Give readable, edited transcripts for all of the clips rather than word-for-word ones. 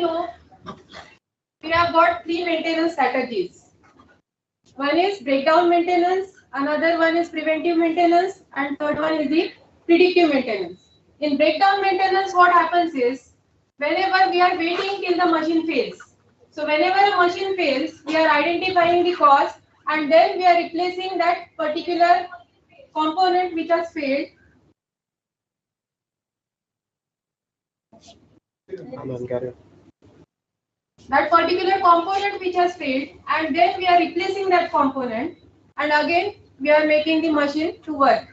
know we have got three maintenance strategies. One is breakdown maintenance, another one is preventive maintenance, and third one is the predictive maintenance. In breakdown maintenance, what happens is whenever we are waiting till the machine fails. So whenever a machine fails, we are identifying the cause and then we are replacing that particular component which has failed. That particular component which has failed, and then we are replacing that component, and again we are making the machine to work.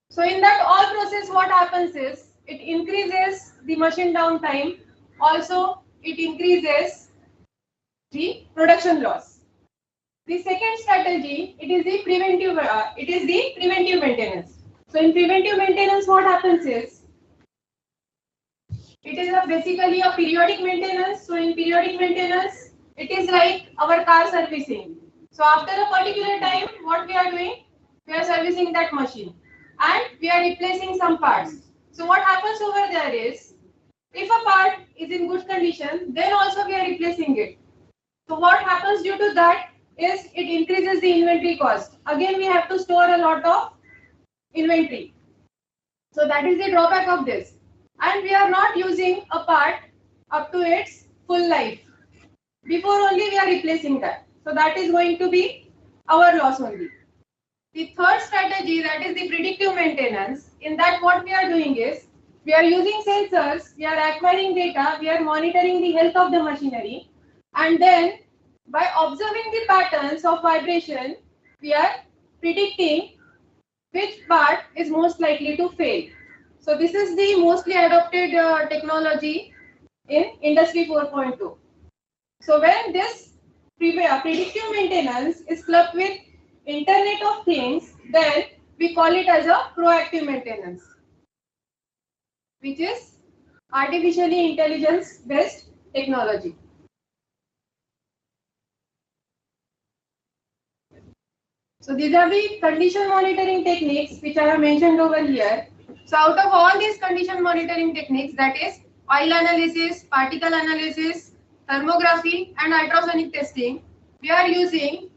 So in that all process, what happens is it increases the machine downtime. Also, it increases the production loss. The second strategy, it is the preventive maintenance. So in preventive maintenance, what happens is it is basically a periodic maintenance. So in periodic maintenance, it is like our car servicing. So after a particular time, what we are doing? We are servicing that machine and we are replacing some parts. So what happens over there is, if a part is in good condition, then also we are replacing it. So what happens due to that is it increases the inventory cost. Again, we have to store a lot of inventory. So that is the drawback of this. And we are not using a part up to its full life. Before only we are replacing that. So that is going to be our loss only. The third strategy, that is the predictive maintenance. In that, what we are doing is we are using sensors, we are acquiring data, we are monitoring the health of the machinery, and then by observing the patterns of vibration, we are predicting which part is most likely to fail. So this is the mostly adopted technology in Industry 4.2. So when this predictive maintenance is clubbed with Internet of Things, then we call it as a proactive maintenance, which is artificially intelligence based technology. So these are the condition monitoring techniques which I have mentioned over here. So out of all these condition monitoring techniques, that is oil analysis, particle analysis, thermography and ultrasonic testing, we are using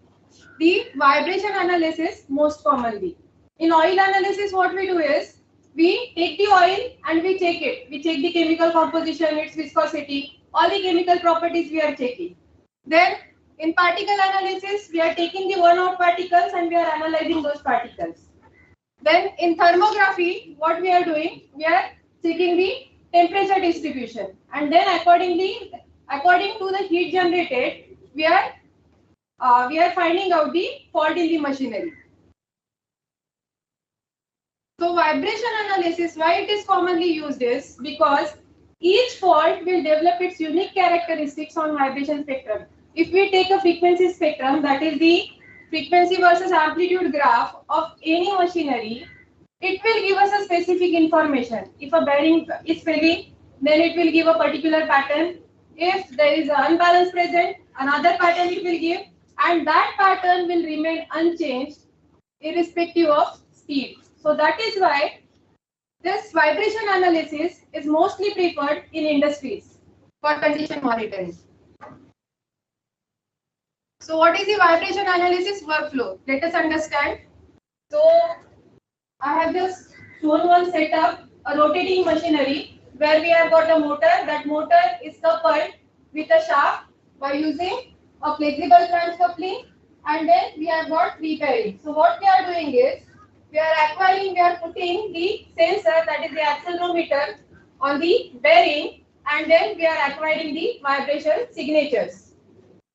the vibration analysis most commonly. In oil analysis, what we do is we take the oil and we check it. We check the chemical composition, its viscosity, all the chemical properties we are checking. Then in particle analysis, we are taking the worn-out particles and we are analyzing those particles. Then in thermography, what we are doing, we are checking the temperature distribution, and then according to the heat generated, we are finding out the fault in the machinery. So vibration analysis, why it is commonly used is because each fault will develop its unique characteristics on vibration spectrum. If we take a frequency spectrum, that is the frequency versus amplitude graph of any machinery, it will give us a specific information. If a bearing is failing, then it will give a particular pattern. If there is an unbalance present, another pattern it will give, and that pattern will remain unchanged irrespective of speed. So that is why this vibration analysis is mostly preferred in industries for condition monitoring. So what is the vibration analysis workflow? Let us understand. So I have just shown one setup, a rotating machinery where we have got a motor. That motor is coupled with a shaft by using a flexible crank coupling, and then we have got three bearings. So what we are doing is we are putting the sensor, that is the accelerometer, on the bearing, and then we are acquiring the vibration signatures.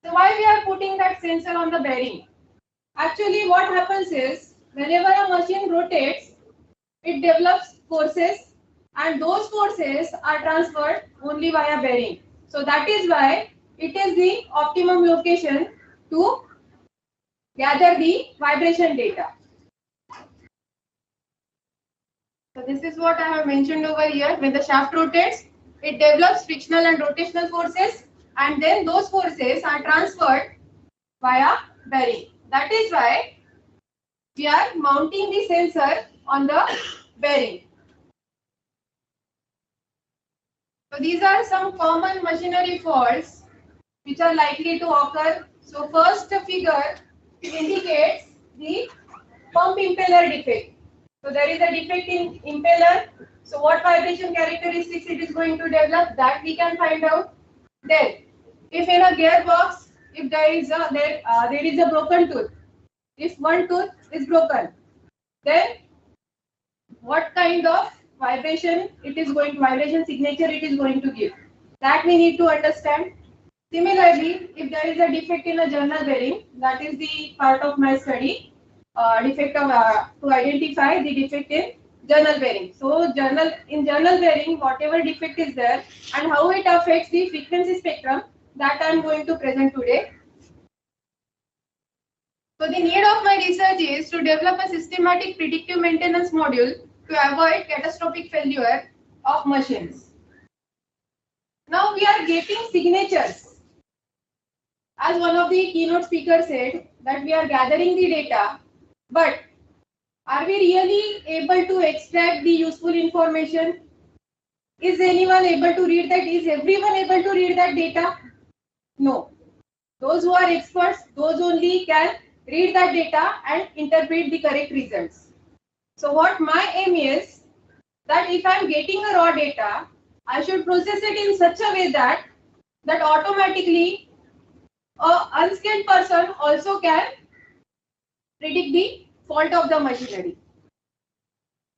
So why we are putting that sensor on the bearing? Actually, what happens is whenever a machine rotates, it develops forces, and those forces are transferred only via bearing. So that is why it is the optimum location to gather the vibration data. So this is what I have mentioned over here. When the shaft rotates, it develops frictional and rotational forces, and then those forces are transferred via bearing. That is why we are mounting the sensor on the bearing. So these are some common machinery faults which are likely to occur. So first figure indicates the pump impeller defect. So there is a defect in impeller. So what vibration characteristics it is going to develop, that we can find out. Then, if in a gearbox, if there is a broken tooth, if one tooth is broken, then what kind of vibration vibration signature it is going to give, that we need to understand. Similarly, if there is a defect in a journal bearing, that is the part of my study, to identify the defect in journal bearing. So in journal bearing, whatever defect is there and how it affects the frequency spectrum, that I am going to present today. So the need of my research is to develop a systematic predictive maintenance module to avoid catastrophic failure of machines. Now we are getting signatures. As one of the keynote speakers said, that we are gathering the data, but are we really able to extract the useful information? Is anyone able to read that? Is everyone able to read that data? No. Those who are experts, those only can read that data and interpret the correct results. So what my aim is, that if I am getting a raw data, I should process it in such a way that automatically an unskilled person also can predict the fault of the machinery.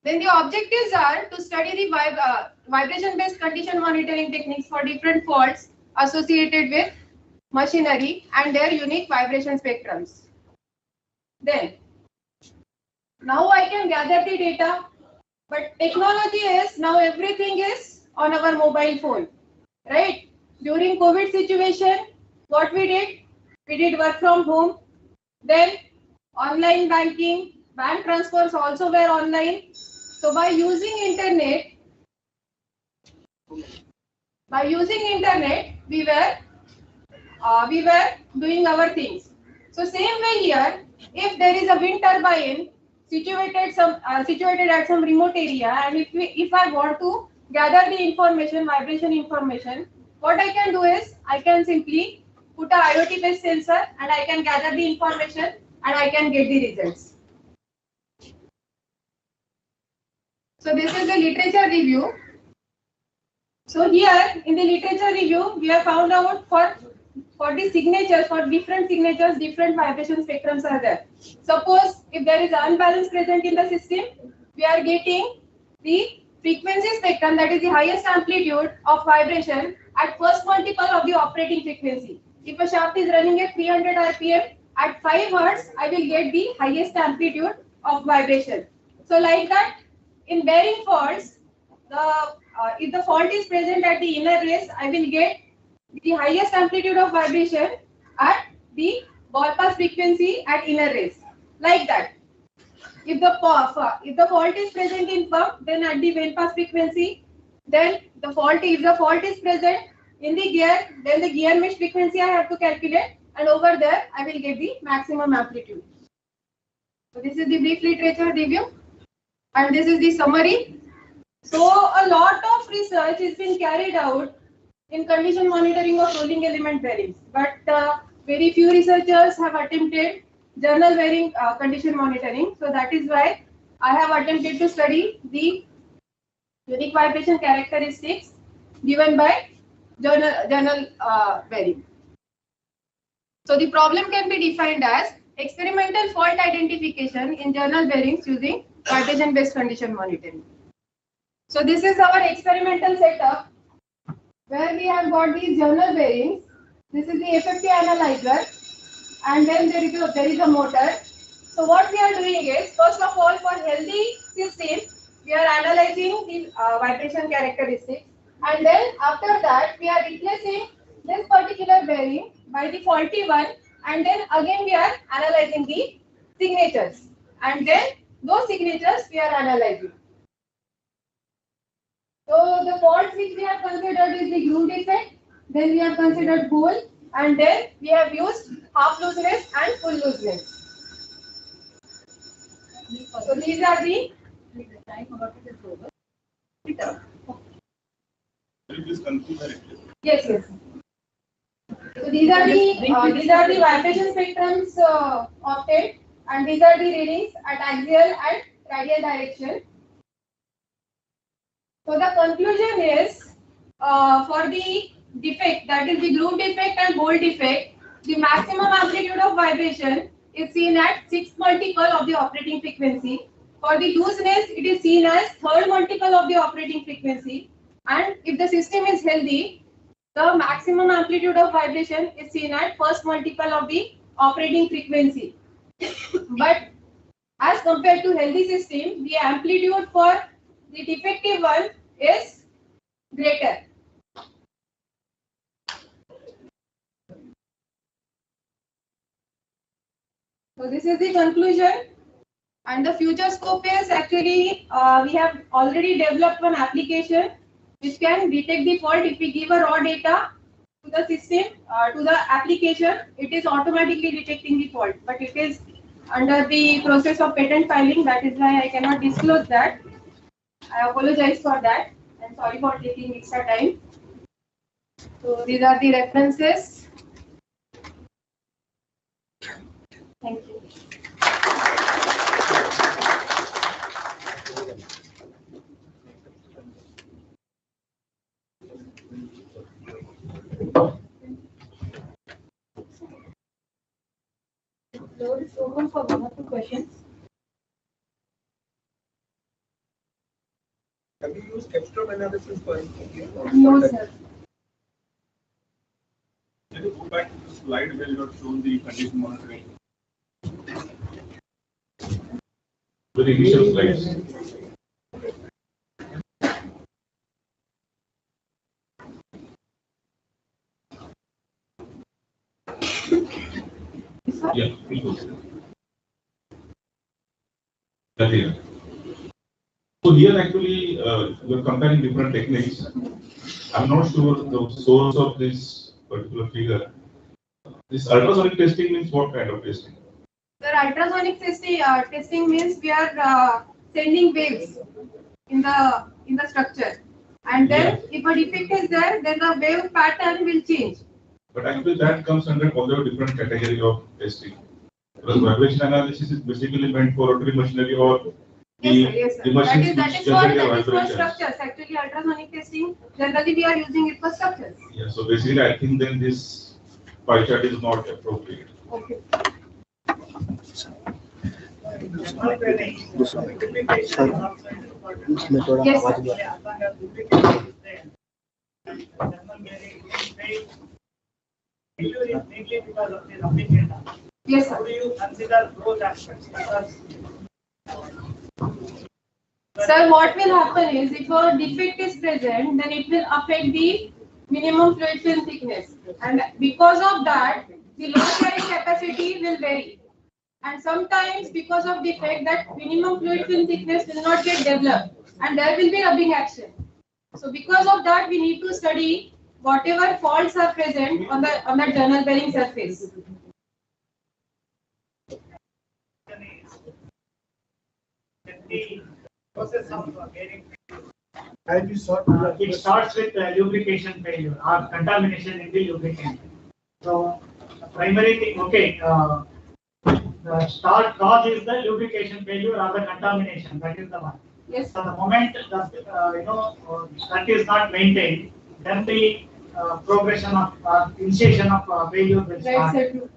Then the objectives are to study the vibration-based condition monitoring techniques for different faults associated with machinery and their unique vibration spectrums. Then, now I can gather the data, but technology is now everything is on our mobile phone, right? During COVID situation, what we did work from home. Then online banking, bank transfers also were online. So by using internet, we were doing our things. So same way here, if there is a wind turbine situated at some remote area, and if I want to gather the information, vibration information, what I can do is I can simply put a IoT based sensor and I can gather the information and I can get the results. So this is the literature review. So here in the literature review, we have found out for the signatures, for different signatures, different vibration spectrums are there. Suppose if there is unbalance present in the system, we are getting the frequency spectrum, that is the highest amplitude of vibration at first multiple of the operating frequency. If a shaft is running at 300 RPM, at 5 Hz, I will get the highest amplitude of vibration. So like that, in bearing faults, if the fault is present at the inner race, I will get the highest amplitude of vibration at the ball pass frequency at inner race. Like that. If the fault is present in pump, then at the vane pass frequency. Then if the fault is present in the gear, then the gear mesh frequency I have to calculate, and over there I will get the maximum amplitude. So this is the brief literature review, and this is the summary. So a lot of research is being carried out in condition monitoring of rolling element bearings, but very few researchers have attempted journal bearing condition monitoring. So that is why I have attempted to study the unique vibration characteristics given by journal bearing. So the problem can be defined as experimental fault identification in journal bearings using vibration based condition monitoring. So this is our experimental setup where we have got these journal bearings. This is the FFT analyzer, and then there is a motor. So what we are doing is, first of all, for healthy system, we are analyzing the vibration characteristics, and then after that we are replacing this particular bearing by the faulty one, and then again we are analyzing the signatures, and then those signatures we are analyzing. So the faults which we have considered is the groove defect, then we have considered hole, and then we have used half looseness and full looseness. So these are the Please confirm that. Yes, yes. So these are the vibration spectrums obtained, and these are the readings at axial and radial direction. So the conclusion is for the defect, that is the groove defect and bolt defect, the maximum amplitude of vibration is seen at 6th multiple of the operating frequency. For the looseness, it is seen as 3rd multiple of the operating frequency. And if the system is healthy, the maximum amplitude of vibration is seen at 1st multiple of the operating frequency. But as compared to healthy system, the amplitude for the defective one is greater. So this is the conclusion, and the future scope is actually we have already developed one application which can detect the fault. If we give a raw data to the system, to the application, it is automatically detecting the fault, but it is under the process of patent filing. That is why I cannot disclose that. I apologize for that, and sorry for taking extra time. So these are the references. Thank you. Floor is open for one or two questions. Have you used spectrum analysis for anything? No, sir. Can you go back to the slide where you have shown the condition monitoring? The initial slides. Yeah, that is. So here actually we're comparing different techniques. I'm not sure the source of this particular figure. This ultrasonic testing means what kind of testing? The ultrasonic testing means we are sending waves in the structure, and then if a defect is there, then the wave pattern will change. But actually that comes under other different category of testing. Because vibration analysis is basically meant for rotary machinery or Yes, sir. the machines That is for structures. Actually, ultrasonic testing, generally we are using it for structures. Yeah, so basically I think then this pie chart is not appropriate. Okay. Yes, yes, sir. How do you consider those aspects? Sir, what will happen is if a defect is present, then it will affect the minimum fluid film thickness, and because of that, the load carrying capacity will vary. And sometimes, because of defect, that minimum fluid film thickness will not get developed, and there will be rubbing action. So, because of that, we need to study whatever faults are present on the journal bearing surface. The process of bearing. It starts with lubrication failure or contamination in the lubricant. So, the primary thing, okay, the start cause is the lubrication failure or the contamination. That is the one. Yes. So the moment that that is not maintained, then the progression of initiation of failure will start. Right, sir.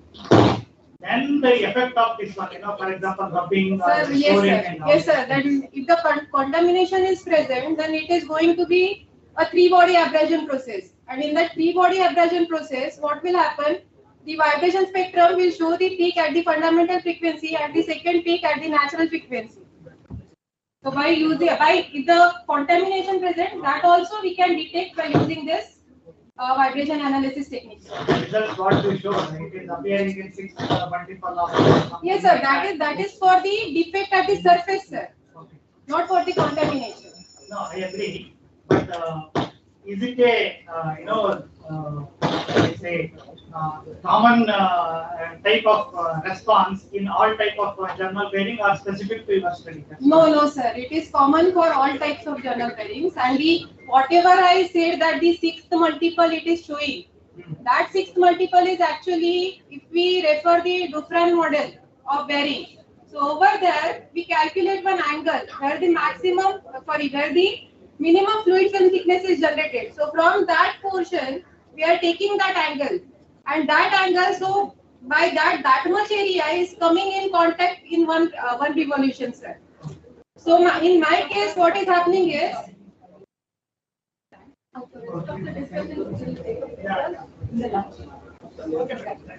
Then the effect of this one, for example, rubbing, Sir, yes, sir. Then if the contamination is present, then it is going to be a three-body abrasion process. And in that three-body abrasion process, what will happen? The vibration spectrum will show the peak at the fundamental frequency and the second peak at the natural frequency. So if the contamination present, that also we can detect by using this vibration analysis technique. Results what to show, it is appearing in 6 multiple of. Yes, sir. That is for the defect at the surface, sir. Okay. Not for the contamination. No, I agree. But is it a I say common type of response in all type of journal pairing or specific to your study? No, sir. It is common for all types of journal pairings, and whatever I said that the sixth multiple it is showing, that sixth multiple is actually, if we refer the Dufresne model of bearing. So over there we calculate one angle where the where the minimum fluid film thickness is generated. So from that portion we are taking that angle, and that angle, so by that much area is coming in contact in one revolution, sir. So in my case, what is happening is,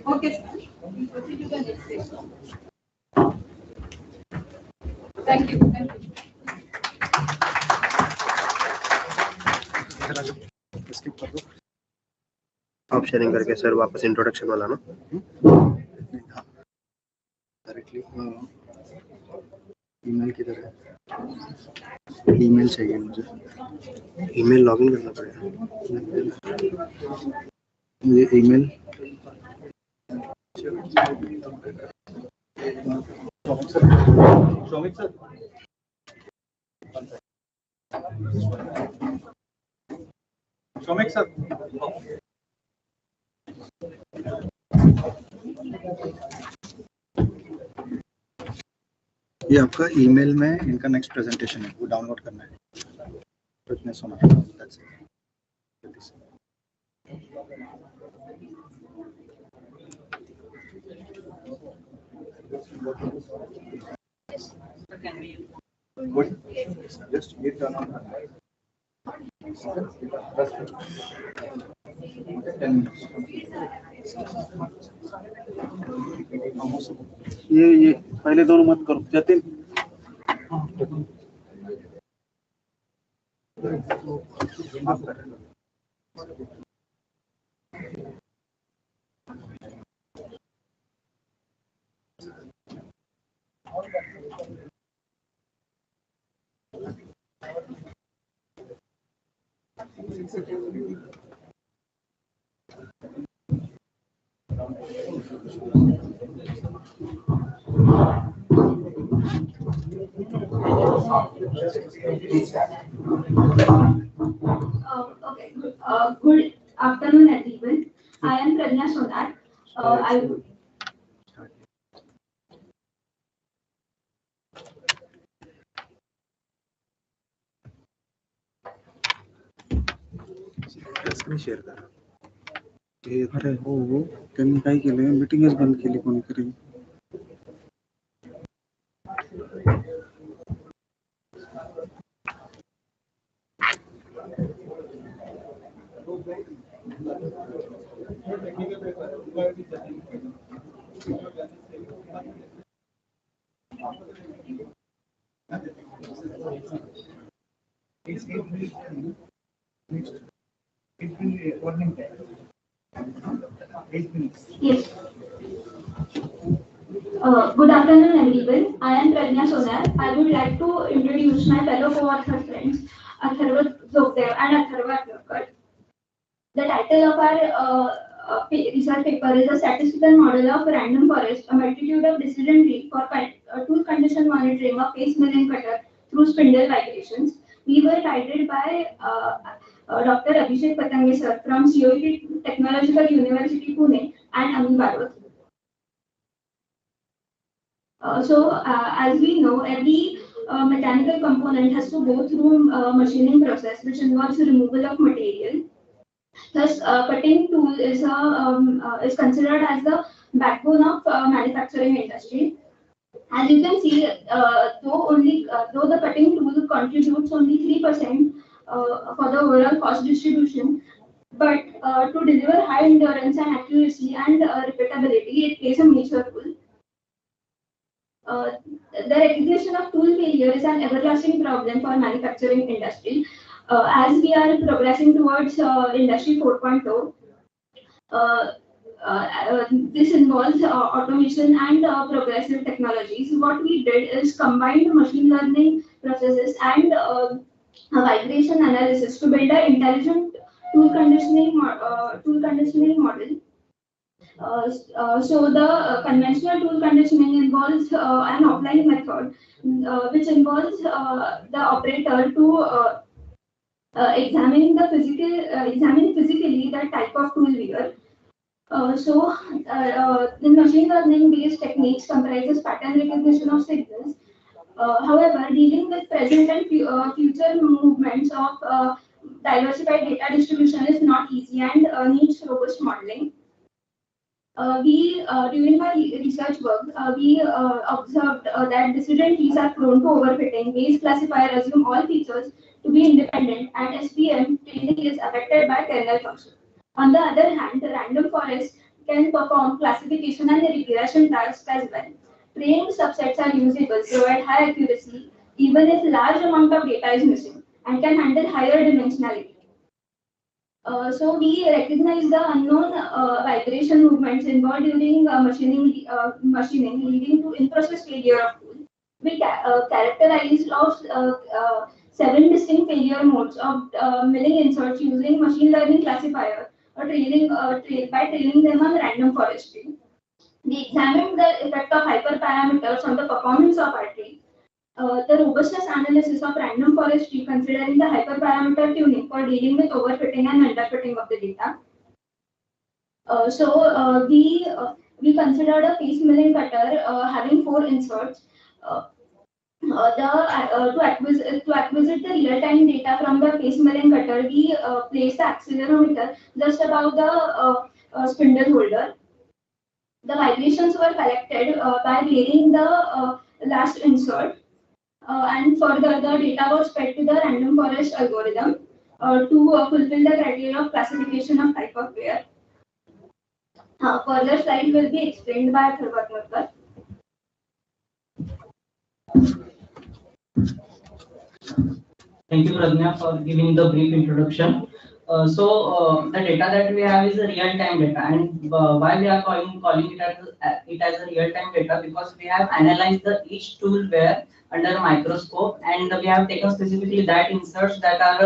okay, sir. We proceed to the next section. Thank you. Skip कर दो आप sharing करके sir वापस introduction वाला ना directly email किधर है email चाहिए मुझे ईमेल लॉगिन करना पड़ेगा मुझे email Shoumik sir Shoumik sir ये आपका ईमेल में इनका नेक्स्ट प्रेजेंटेशन है वो डाउनलोड करना है फिटनेस होना that's it What? Just hit turn on. 10 minutes. ये पहले दोनों मत करो Jatin Okay. Good afternoon, everyone. I am Pragna Sonar. Screen share करा अरे हो त्यांनी काय केलंय मीटिंगच बंद केली कोणीतरी Yes. Good afternoon, everyone. I am Pragna Sonar. I would like to introduce my fellow co-author friends, Atharva Zogdev and Atharva Atlakar. The title of our research paper is a statistical model of random forest, a multitude of decision tree for tool condition monitoring of face milling cutter through spindle vibrations. We were guided by Dr. Abhishek Patange sir from COET Technological University Pune and Ami Barot. As we know, every mechanical component has to go through a machining process which involves the removal of material. Thus, cutting tool is considered as the backbone of manufacturing industry. As you can see, though the cutting tool contributes only 3% for the overall cost distribution, but to deliver high endurance and accuracy and repeatability, it plays a major role. The recognition of tool failure is an everlasting problem for manufacturing industry. As we are progressing towards Industry 4.0, this involves automation and progressive technologies. What we did is combined machine learning processes and vibration analysis to build an intelligent tool conditioning model So the conventional tool conditioning involves an offline method which involves the operator to examine physically the type of tool wear. The machine learning based techniques comprises pattern recognition of signals. However, dealing with present and future movements of diversified data distribution is not easy and needs robust modeling. During my research work, we observed that decision trees are prone to overfitting. Bayes classifier assume all features to be independent, and SVM training is affected by kernel function. On the other hand, the random forest can perform classification and regression tasks as well. Trained subsets are usable, provide high accuracy, even if large amount of data is missing, and can handle higher dimensionality. So we recognize the unknown vibration movements involved during machining, leading to in-process failure of tool. We characterized of 7 distinct failure modes of milling inserts using machine learning classifier or by training them on random forestry. We examined the effect of hyperparameters on the performance of our tree. The robustness analysis of random forestry considering the hyperparameter tuning for dealing with overfitting and underfitting of the data. We considered a face milling cutter having 4 inserts. To acquisite the real-time data from the face milling cutter, we placed the accelerometer just above the spindle holder. The vibrations were collected by varying the last insert. And further, the data was fed to the random forest algorithm to fulfill the criteria of classification of type of wear. Further slides will be explained by Tharvatnakar. Thank you, Prajna, for giving the brief introduction. The data that we have is a real-time data, and why we are calling it as a real-time data, because we have analyzed each tool wear under a microscope, and we have taken specifically that inserts that are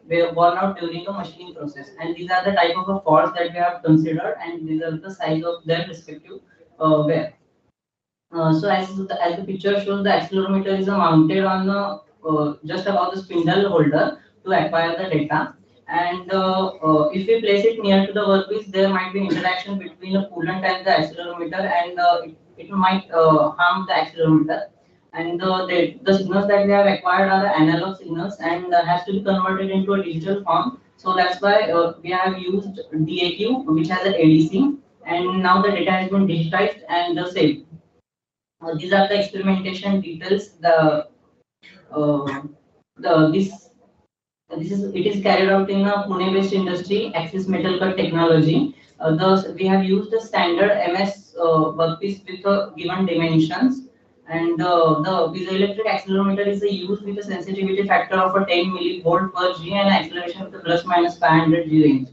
were worn out during the machining process, and these are the type of faults that we have considered, and these are the size of their respective wear. So as the picture shows, the accelerometer is mounted on just above the spindle holder to acquire the data. And if we place it near to the workpiece, there might be interaction between the coolant and the accelerometer, and it might harm the accelerometer. And the signals that we have acquired are the analog signals, and has to be converted into a digital form. So that's why we have used DAQ, which has an ADC, and now the data has been digitized and saved. These are the experimentation details. It is carried out in a Pune-based industry, Axis Metal Cut Technology. We have used the standard MS workpiece with given dimensions, and the piezoelectric accelerometer is used with a sensitivity factor of 10 millivolt per G and acceleration of the ± 500 G range.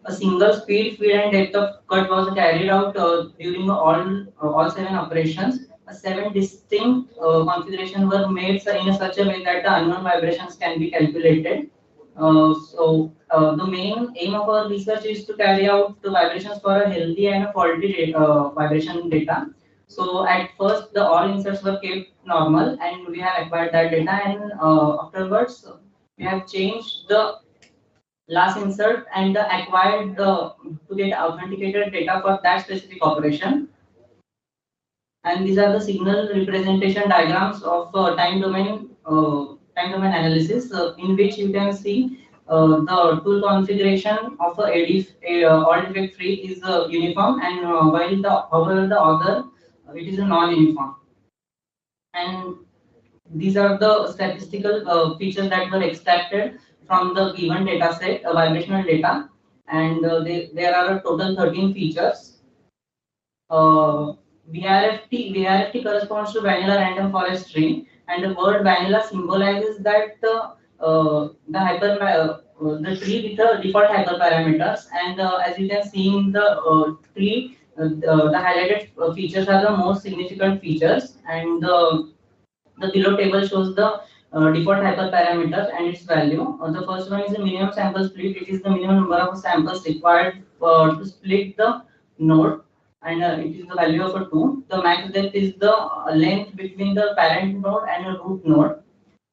A single speed, feed, and depth of cut was carried out during all 7 operations. 7 distinct configurations were made in such a way that the unknown vibrations can be calculated. The main aim of our research is to carry out the vibrations for a healthy and a faulty vibration data. So at first, all inserts were kept normal, and we have acquired that data, and afterwards we have changed the last insert and acquired to get authenticated data for that specific operation. And these are the signal representation diagrams of time domain analysis, in which you can see the tool configuration of a all defect free is uniform, and however the other it is a non-uniform. And these are the statistical features that were extracted from the given data set, vibrational data, and there are a total 13 features. VRFT corresponds to vanilla random forest tree, and the word vanilla symbolizes that the tree with the default hyperparameters, and as you can see in the tree, the highlighted features are the most significant features, and the below table shows the default hyperparameters and its value. The first one is the minimum sample split. It is the minimum number of samples required to split the node, and it is the value of a 2. The max depth is the length between the parent node and a root node.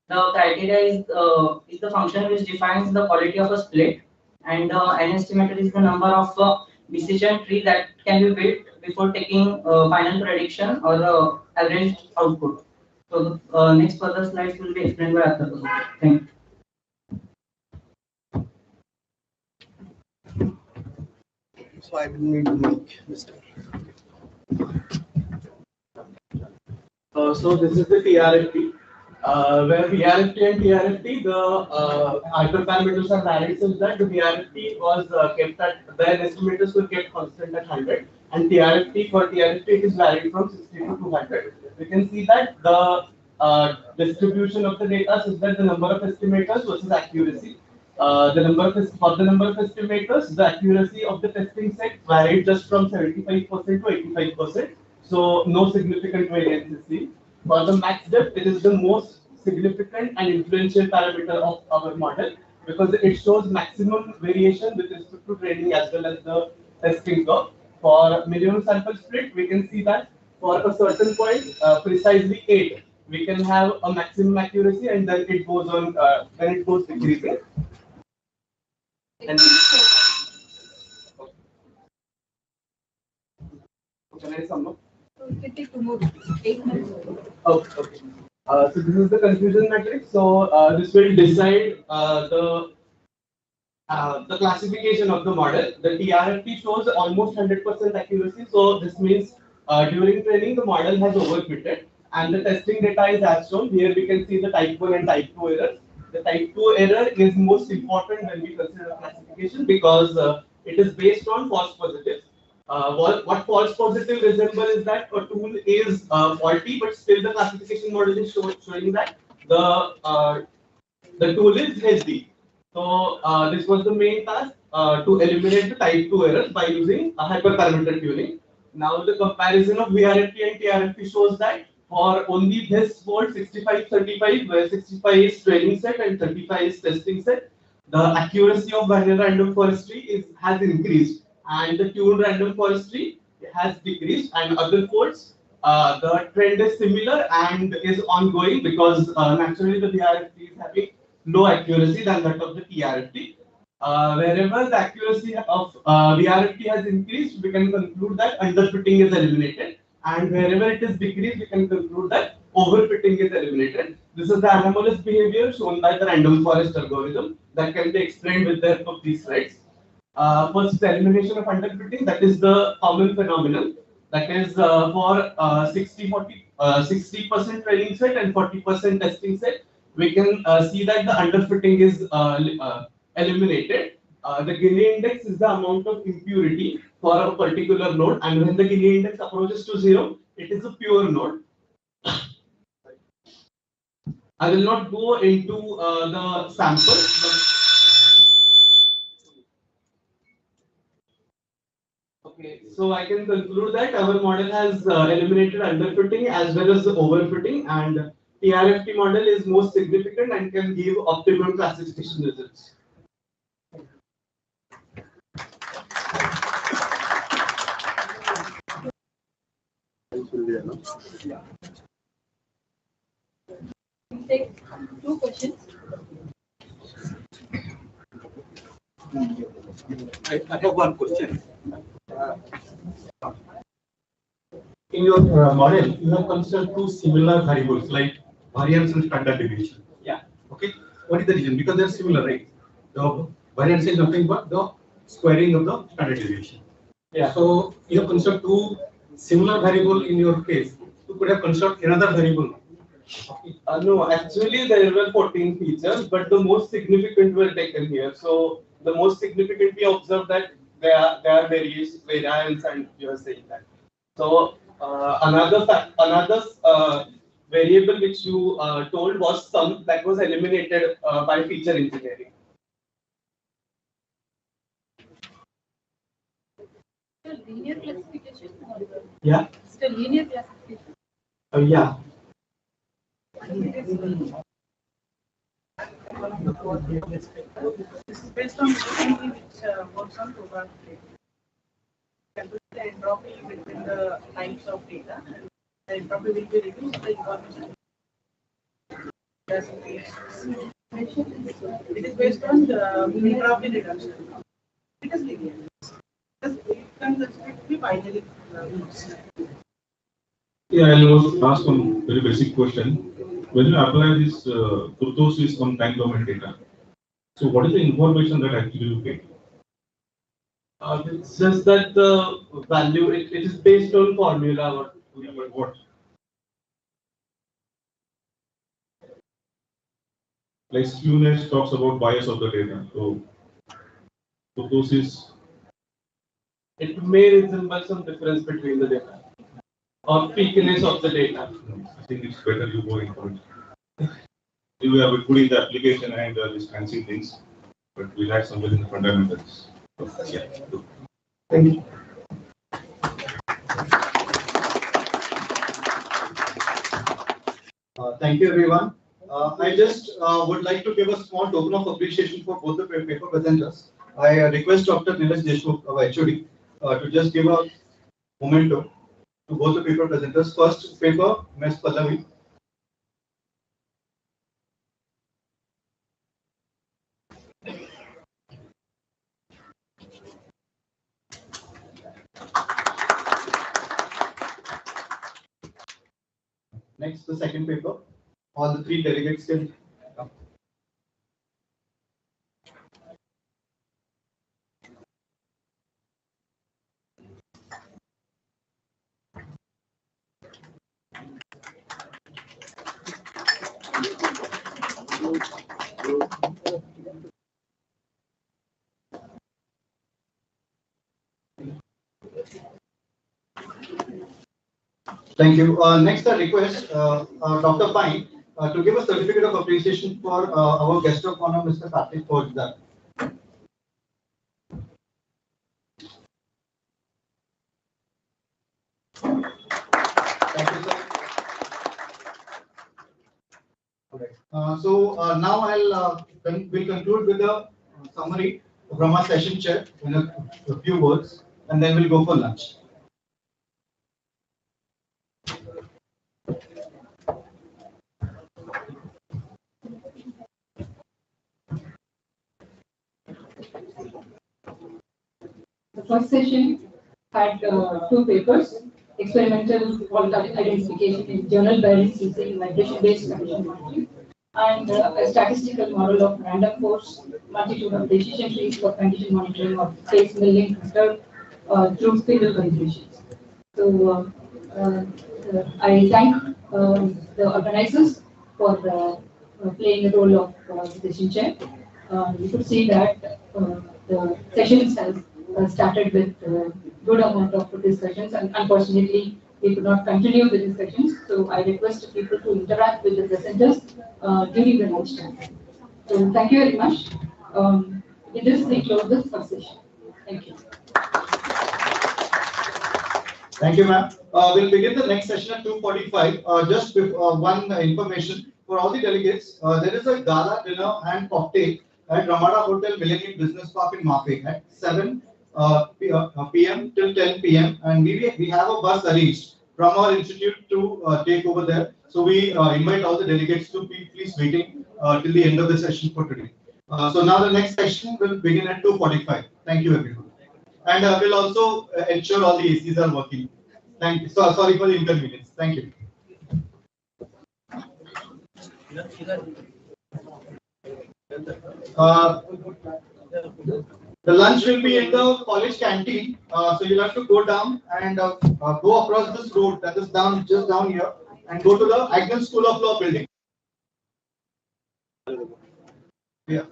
The criteria is the function which defines the quality of a split, and an estimator is the number of decision tree that can be built before taking final prediction or average output. So the next further slides will be explained by Arthur. Thank you. So I will need to make Mr. So this is the TRFT, where VRFT and TRFT, the hyperparameters are varied such that the VRFT was kept at, their estimators were kept constant at 100, and TRFT, for TRFT it is varied from 60 to 200. We can see that the distribution of the data is that the number of estimators versus accuracy. For the number of estimators, the accuracy of the testing set varied just from 75% to 85%. So no significant variance is seen. For the max depth, it is the most significant and influential parameter of our model because it shows maximum variation with respect to training as well as the testing curve. For minimum sample split, we can see that for a certain point, precisely 8, we can have a maximum accuracy, and then it goes on, then it goes decreasing. And can I sum up? It take 2 more 8 months. Okay. So this is the confusion matrix. So this will decide the classification of the model. The TRFT shows almost 100% accuracy. So this means during training the model has overfitted, and the testing data is as shown. Here we can see the type 1 and type 2 errors. The type 2 error is most important when we consider classification because it is based on false positives. What false positive resemble is that a tool is faulty, but still the classification model is showing that the tool is healthy. So this was the main task to eliminate the type 2 errors by using a hyperparameter tuning. Now the comparison of VRFT and TRFT shows that for only this fault 65-35, where 65 is training set and 35 is testing set, the accuracy of binary random forestry has increased, and the tuned random forestry has decreased, and other faults the trend is similar and is ongoing because naturally the VRFT is having low accuracy than that of the TRFT. Wherever the accuracy of VRFT has increased, we can conclude that underfitting is eliminated, and wherever it is decreased, we can conclude that overfitting is eliminated. This is the anomalous behavior shown by the random forest algorithm that can be explained with the help of these slides. First, the elimination of underfitting, that is the common phenomenon. That is for 60% training set and 40% testing set, we can see that the underfitting is eliminated. The Gini index is the amount of impurity for a particular node, and when the Gini index approaches to 0, it is a pure node. I will not go into the sample. Okay, so I can conclude that our model has eliminated underfitting as well as overfitting, and TRFT model is most significant and can give optimum classification results. Take 2 questions. I have one question. In your model, you have considered 2 similar variables like variance and standard deviation. Yeah. Okay. What is the reason? Because they are similar, right? The variance is nothing but the squaring of the standard deviation. Yeah. So you have considered 2 similar variable in your case. You could have considered another variable. Okay. No, actually there were 14 features, but the most significant were taken here. So the most significant we observed that there are variance, and you are saying that. So another variable which you told was sum that was eliminated by feature engineering. Still linear classification? Yeah. Still linear classification? Yeah. one of the core areas. This is based on technology which works on program data. Calculate the entropy between the types of data, and the entropy will be reduced by information. It is based on the entropy reduction. It is linear. It can be binary. Yeah, I was asked one very basic question. When you apply this kurtosis on time domain data, so what is the information that actually you get? It's just that the value, it is based on formula. What? Like skewness talks about bias of the data. So kurtosis. It may resemble some difference between the data or peakiness of the data. I think it's better you go into it. We have put in the application and these fancy things, but we lack somewhere in the fundamentals. Yeah. Thank you. Thank you, everyone. I just would like to give a small token of appreciation for both the paper presenters. I request Dr. Nilesh Deshmukh, our HOD, to just give a memento to both the paper presenters. First paper, Ms. Pallavi. Next, the second paper. All the three delegates can come. Thank you. Next, I request Dr. Pine to give a certificate of appreciation for our guest of honor, Mr. Karthik Faujdar. Thank you, sir. All right. Now we'll conclude with a summary from our session chair in a few words, and then we'll go for lunch. The first session had two papers: experimental fault identification in journal bearings using vibration-based condition monitoring, and a statistical model of random force multitude of decision trees for condition monitoring of case milling cluster through spindle configurations. So I thank the organizers for playing the role of decision chair. You could see that the session itself started with good amount of discussions, and unfortunately we could not continue the discussions. So I request people to interact with the presenters during the lunch time. So thank you very much. With this, we close the first session. Thank you. Thank you, ma'am. We'll begin the next session at 2:45. Just one information for all the delegates. There is a gala dinner and cocktail at Ramada Hotel Millennium Business Park in Mafe at 7 p.m. till 10 p.m. And we have a bus arranged from our institute to take over there. So we invite all the delegates to be please waiting till the end of the session for today. So now the next session will begin at 2:45. Thank you, everyone. And we'll also ensure all the ACs are working. Thank you. So, sorry for the inconvenience. Thank you. The lunch will be in the college canteen. So you'll have to go down and go across this road that is just down here and go to the Agnes School of Law building. Yeah.